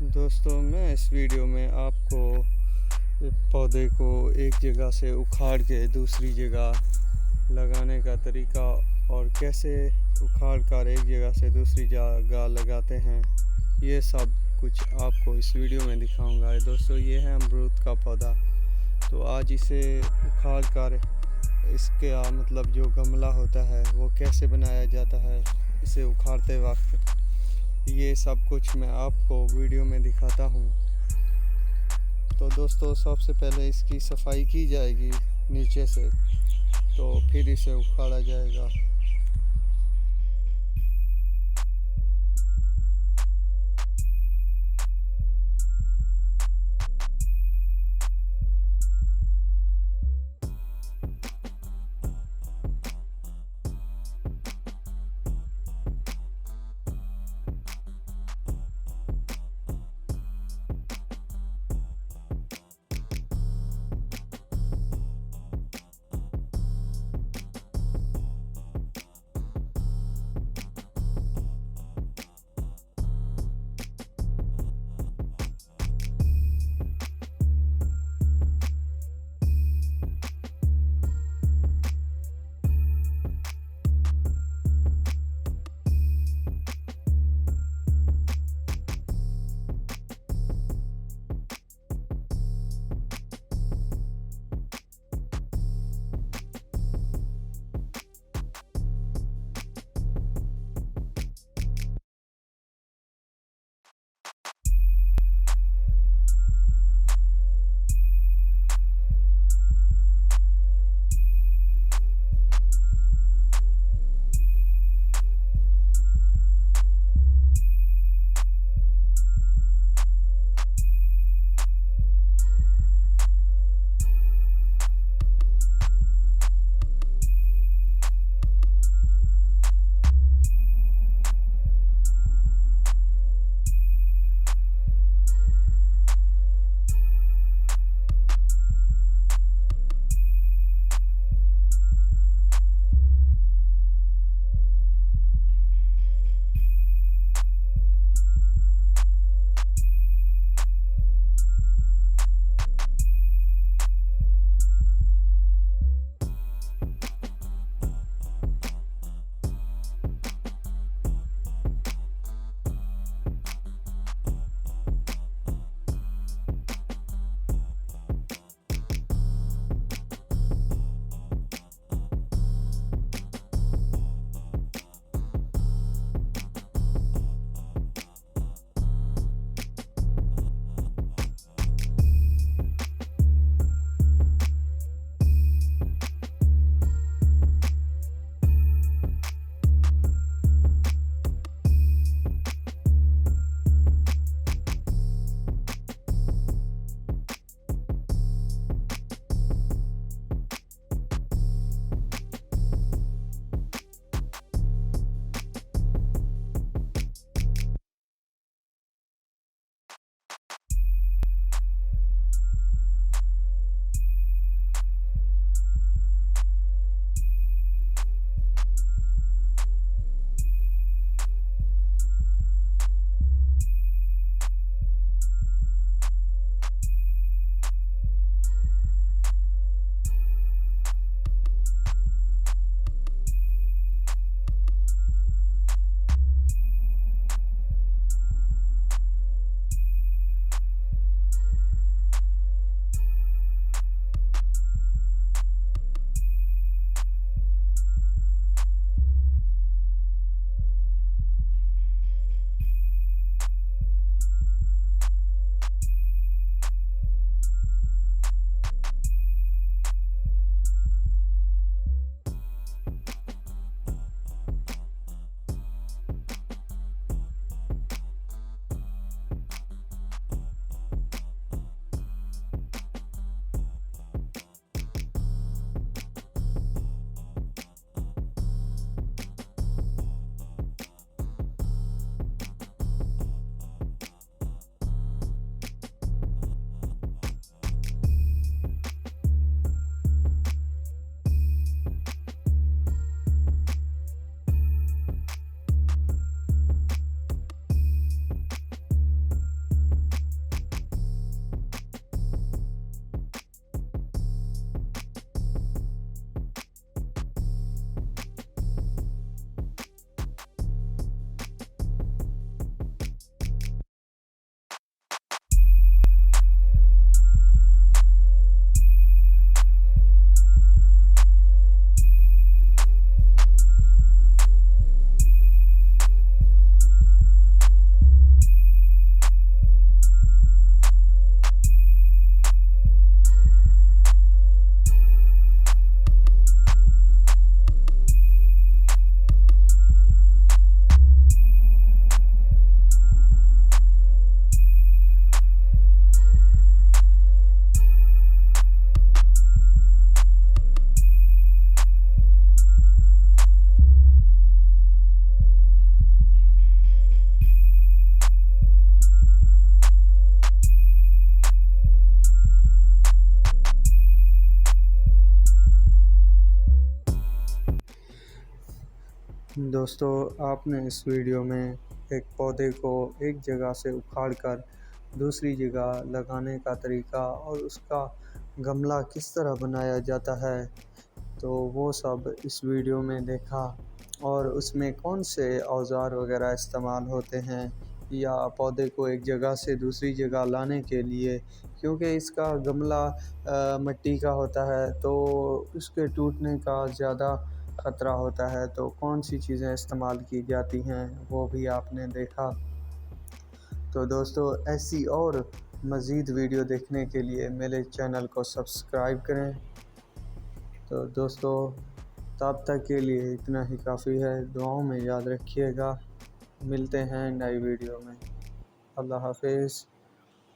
दोस्तों, मैं इस वीडियो में आपको पौधे को एक जगह से उखाड़ के दूसरी जगह लगाने का तरीका और कैसे उखाड़ कर एक जगह से दूसरी जगह लगाते हैं, ये सब कुछ आपको इस वीडियो में दिखाऊंगा। दोस्तों, ये है अमरूद का पौधा। तो आज इसे उखाड़ कर इसका मतलब जो गमला होता है वो कैसे बनाया जाता है, इसे उखाड़ते वक्त ये सब कुछ मैं आपको वीडियो में दिखाता हूँ। तो दोस्तों, सबसे पहले इसकी सफाई की जाएगी नीचे से, तो फिर इसे उखाड़ा जाएगा। दोस्तों, आपने इस वीडियो में एक पौधे को एक जगह से उखाड़ कर दूसरी जगह लगाने का तरीका और उसका गमला किस तरह बनाया जाता है, तो वो सब इस वीडियो में देखा। और उसमें कौन से औज़ार वगैरह इस्तेमाल होते हैं या पौधे को एक जगह से दूसरी जगह लाने के लिए, क्योंकि इसका गमला मिट्टी का होता है तो उसके टूटने का ज़्यादा ख़तरा होता है। तो कौन सी चीज़ें इस्तेमाल की जाती हैं वो भी आपने देखा। तो दोस्तों, ऐसी और मज़ीद वीडियो देखने के लिए मेरे चैनल को सब्सक्राइब करें। तो दोस्तों, तब तक के लिए इतना ही काफ़ी है। दुआओं में याद रखिएगा। मिलते हैं नई वीडियो में। अल्लाह हाफ़िज़।